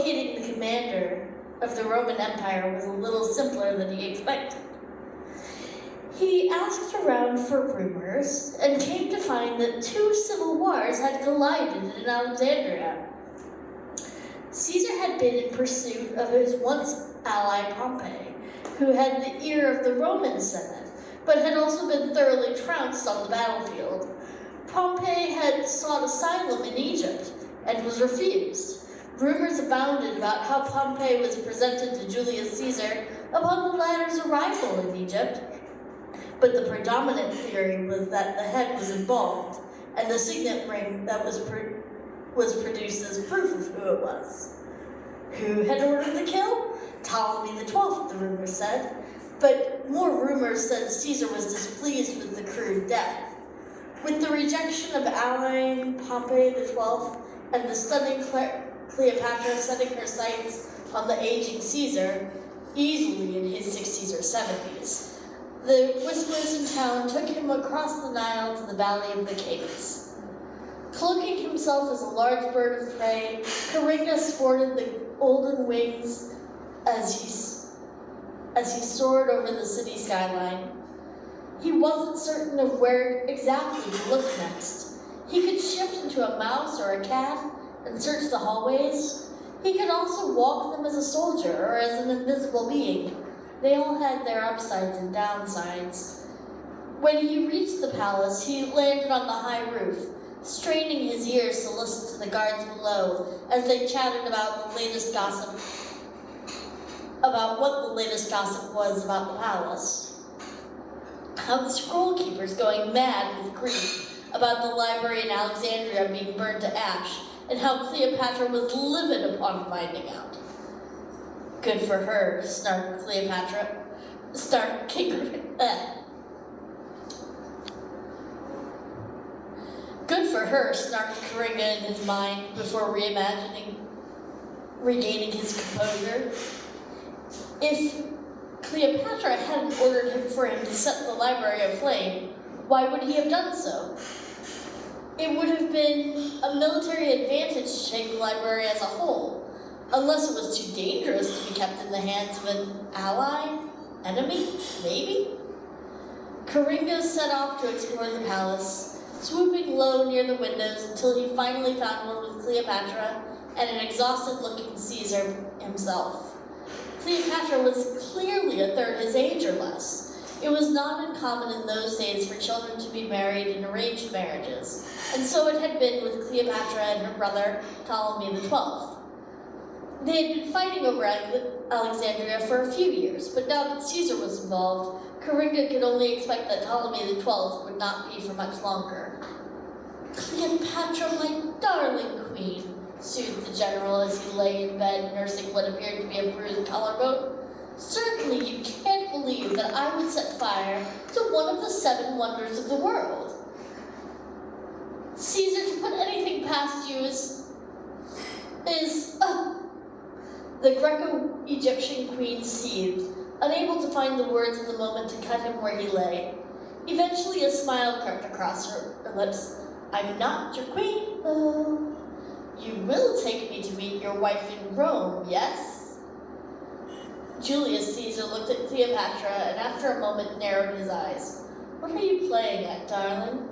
locating the commander of the Roman Empire was a little simpler than he expected. He asked around for rumors and came to find that 2 civil wars had collided in Alexandria. Caesar had been in pursuit of his once ally Pompey, who had the ear of the Roman Senate, but had also been thoroughly trounced on the battlefield. Pompey had sought asylum in Egypt and was refused. Rumors abounded about how Pompey was presented to Julius Caesar upon the latter's arrival in Egypt, but the predominant theory was that the head was embalmed, and the signet ring that was produced as proof of who it was. Who had ordered the kill? Ptolemy the 12th, the rumors said, but more rumors said Caesar was displeased with the crude death. With the rejection of allying Pompey the 12th and the stunning Cleopatra setting her sights on the aging Caesar, easily in his 60s or 70s, the whisperers in town took him across the Nile to the Valley of the Kings. Cloaking himself as a large bird of prey, Kiringa sported the golden wings as he soared over the city skyline. He wasn't certain of where exactly to look next. He could shift into a mouse or a cat and search the hallways. He could also walk them as a soldier or as an invisible being. They all had their upsides and downsides. When he reached the palace, he landed on the high roof, straining his ears to listen to the guards below as they chatted about what the latest gossip was about the palace. How the scroll keepers going mad with grief about the library in Alexandria being burned to ash, and how Cleopatra was livid upon finding out. Good for her, snarked Cleopatra. Good for her, snarked Kiringa in his mind before regaining his composure. If Cleopatra hadn't ordered for him to set the library aflame, why would he have done so? It would have been a military advantage to take the library as a whole, unless it was too dangerous to be kept in the hands of an ally, enemy, maybe? Kiringa set off to explore the palace, swooping low near the windows until he finally found one with Cleopatra and an exhausted-looking Caesar himself. Cleopatra was clearly a third his age or less. It was not uncommon in those days for children to be married in arranged marriages, and so it had been with Cleopatra and her brother Ptolemy the 12th. They had been fighting over Alexandria for a few years, but now that Caesar was involved, Kiringa could only expect that Ptolemy the 12th would not be for much longer. Cleopatra, my darling queen, soothed the general as he lay in bed nursing what appeared to be a bruised collarbone. Certainly you can't believe that I would set fire to one of the 7 wonders of the world. Caesar, to put anything past you is the Greco-Egyptian queen seethed, unable to find the words in the moment to cut him where he lay. Eventually a smile crept across her lips. I'm not your queen, though. You will take me to meet your wife in Rome, yes? Julius Caesar looked at Cleopatra and after a moment narrowed his eyes. What are you playing at, darling?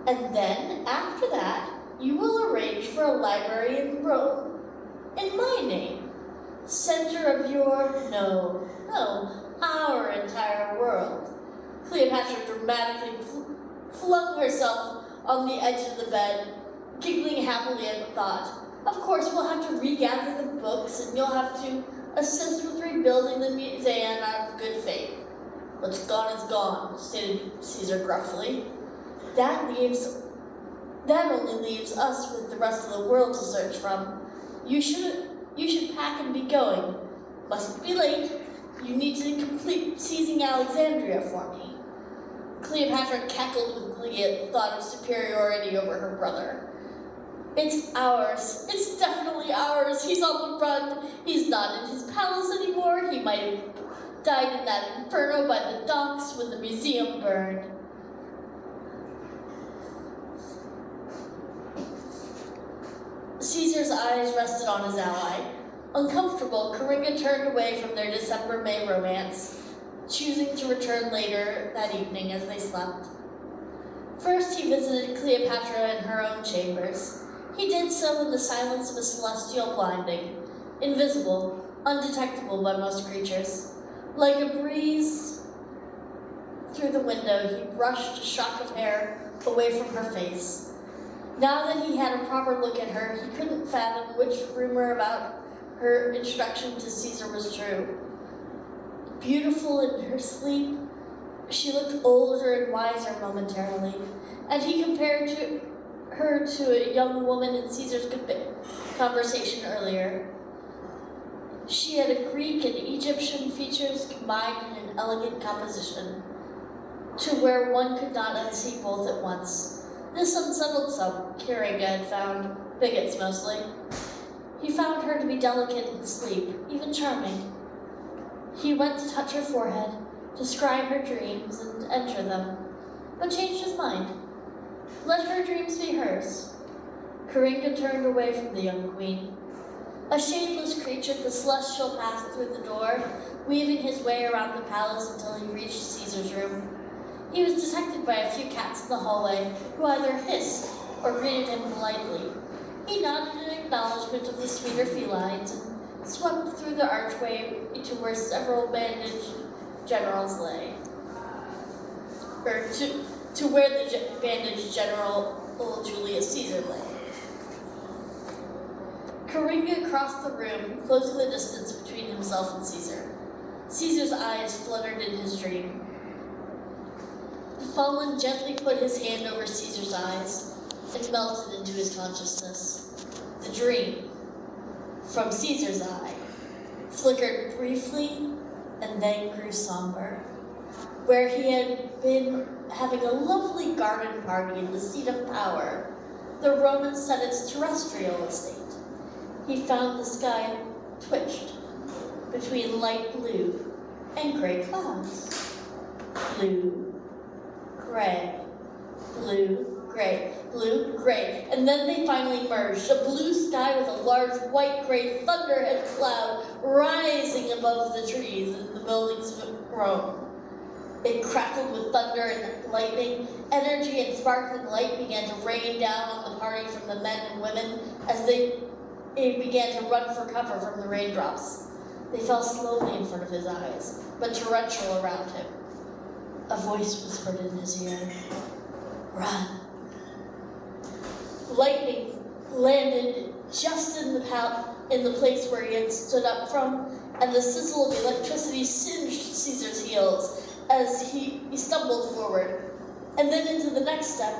And then, after that, you will arrange for a library in Rome, in my name. Center of no, our entire world. Cleopatra dramatically flung herself on the edge of the bed, giggling happily at the thought. Of course, we'll have to regather the books, and you'll have to assist with rebuilding the Museon out of good faith. What's gone is gone, stated Caesar gruffly. That only leaves us with the rest of the world to search from. You should pack and be going. Mustn't be late. You need to complete seizing Alexandria for me. Cleopatra cackled with glee at the thought of superiority over her brother. It's ours. It's definitely ours. He's on the run. He's not in his palace anymore. He might have died in that inferno by the docks when the museum burned. Caesar's eyes rested on his ally. Uncomfortable, Kiringa turned away from their December-May romance, choosing to return later that evening as they slept. First, he visited Cleopatra in her own chambers. He did so in the silence of a celestial blinding, invisible, undetectable by most creatures. Like a breeze through the window, he brushed a shock of hair away from her face. Now that he had a proper look at her, he couldn't fathom which rumor about her introduction to Caesar was true. Beautiful in her sleep, she looked older and wiser momentarily, and he compared her to a young woman in Caesar's conversation earlier. She had a Greek and Egyptian features combined in an elegant composition, to where one could not unsee both at once. This unsettled some, Kiringa had found, bigots mostly. He found her to be delicate in sleep, even charming. He went to touch her forehead, describe her dreams, and enter them, but changed his mind. Let her dreams be hers. Kiringa turned away from the young queen. A shadeless creature, the celestial passed through the door, weaving his way around the palace until he reached Caesar's room. He was detected by a few cats in the hallway, who either hissed or greeted him politely. He nodded in acknowledgement of the sweeter felines and swept through the archway to where several bandaged generals lay. To where the bandaged general Julius Caesar lay. Kiringa crossed the room, closing the distance between himself and Caesar. Caesar's eyes fluttered in his dream. The fallen gently put his hand over Caesar's eyes and melted into his consciousness. The dream, from Caesar's eye, flickered briefly and then grew somber. Where he had been having a lovely garden party in the seat of power, the Roman set its terrestrial estate. He found the sky twitched between light blue and gray clouds. Blue, gray, blue, gray, blue, gray, and then they finally merged. A blue sky with a large white-gray thunderhead cloud rising above the trees and the buildings of Rome. It crackled with thunder and lightning. Energy and sparkling light began to rain down on the party from the men and women as they began to run for cover from the raindrops. They fell slowly in front of his eyes, but torrential around him. A voice whispered in his ear, "Run." Lightning landed just in the place where he had stood up from, and the sizzle of electricity singed Caesar's heels as he stumbled forward, and then into the next step,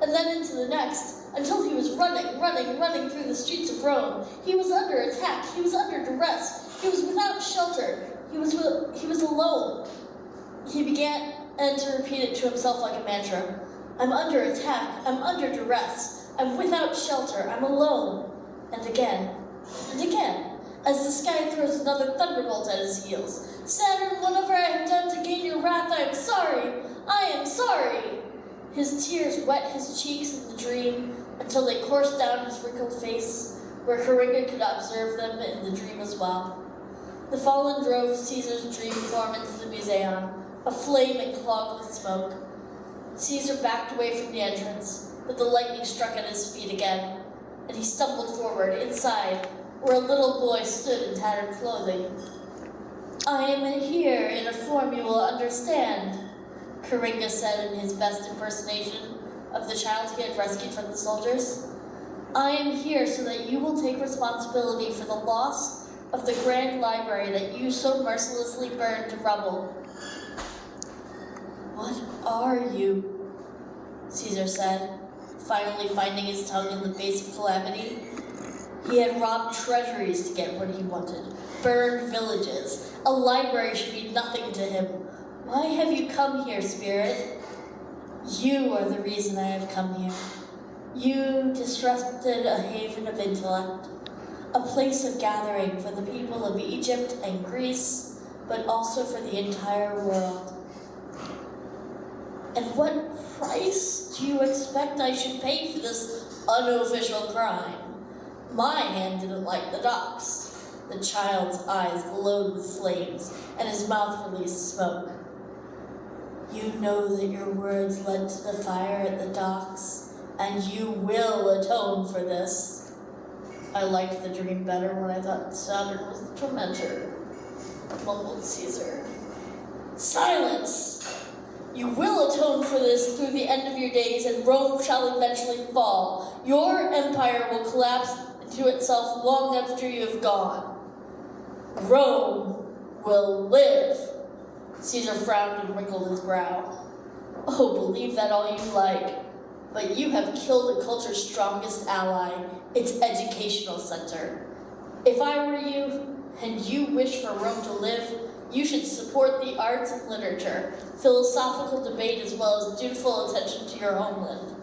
and then into the next, until he was running through the streets of Rome. He was under attack, he was under duress, he was without shelter, he was alone. He began to repeat it to himself like a mantra. I'm under attack, I'm under duress, I'm without shelter, I'm alone. And again, as the sky throws another thunderbolt at his heels. Saturn, whatever I have done to gain your wrath, I am sorry. His tears wet his cheeks in the dream until they coursed down his wrinkled face, where Kiringa could observe them in the dream as well. The fallen drove Caesar's dream form into the Museon, aflame and clogged with smoke. Caesar backed away from the entrance, but the lightning struck at his feet again, and he stumbled forward, inside, where a little boy stood in tattered clothing. I am here in a form you will understand, Kiringa said in his best impersonation of the child he had rescued from the soldiers. I am here so that you will take responsibility for the loss of the grand library that you so mercilessly burned to rubble. What are you? Caesar said, finally finding his tongue in the face of calamity. He had robbed treasuries to get what he wanted, burned villages. A library should be nothing to him. Why have you come here, spirit? You are the reason I have come here. You disrupted a haven of intellect, a place of gathering for the people of Egypt and Greece, but also for the entire world. And what price do you expect I should pay for this unofficial crime? My hand didn't like the docks. The child's eyes glowed with flames, and his mouth released smoke. You know that your words led to the fire at the docks, and you will atone for this. I liked the dream better when I thought Saturn was the tormentor, mumbled Caesar. Silence! You will atone for this through the end of your days, and Rome shall eventually fall. Your empire will collapse into itself long after you have gone. Rome will live. Caesar frowned and wrinkled his brow. Oh, believe that all you like, but you have killed a culture's strongest ally, its educational center. If I were you, and you wish for Rome to live, you should support the arts and literature, philosophical debate, as well as dutiful attention to your homeland.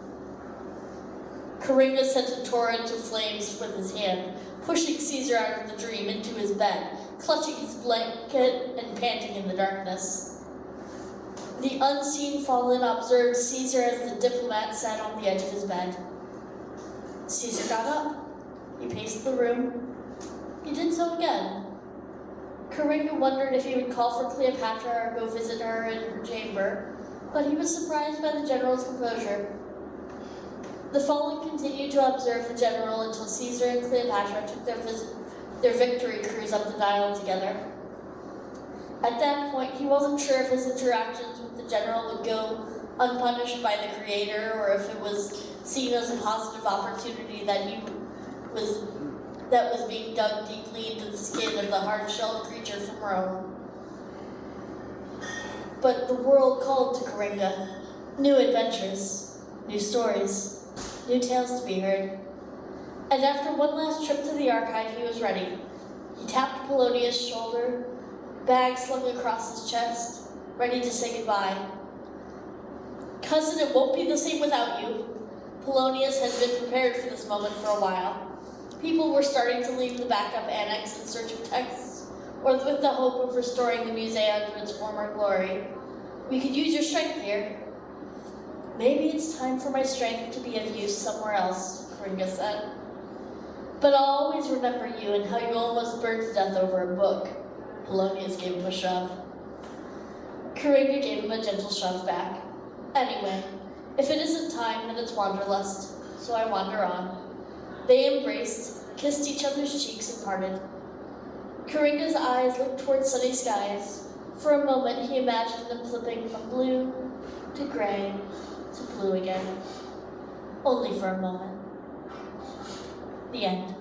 Kiringa sent a torrent of flames with his hand, pushing Caesar out of the dream into his bed, clutching his blanket and panting in the darkness. The unseen fallen observed Caesar as the diplomat sat on the edge of his bed. Caesar got up. He paced the room. He did so again. Kiringa wondered if he would call for Cleopatra or go visit her in her chamber, but he was surprised by the general's composure. The fallen continued to observe the general until Caesar and Cleopatra took their victory cruise up the Nile together. At that point, he wasn't sure if his interactions with the general would go unpunished by the creator, or if it was seen as a positive opportunity that was being dug deeply into the skin of the hard-shelled creature from Rome. But the world called to Kiringa. New adventures, new stories, new tales to be heard. And after one last trip to the archive, he was ready. He tapped Polonius' shoulder, bag slung across his chest, ready to say goodbye. Cousin, it won't be the same without you. Polonius had been prepared for this moment for a while. People were starting to leave the backup annex in search of texts, or with the hope of restoring the Museon to its former glory. We could use your strength here. Maybe it's time for my strength to be of use somewhere else, Kiringa said. But I'll always remember you and how you almost burned to death over a book. Polonius gave him a shove. Kiringa gave him a gentle shove back. Anyway, if it isn't time, then it's wanderlust, so I wander on. They embraced, kissed each other's cheeks, and parted. Kiringa's eyes looked toward sunny skies. For a moment, he imagined them flipping from blue to gray to blue again. Only for a moment. The end.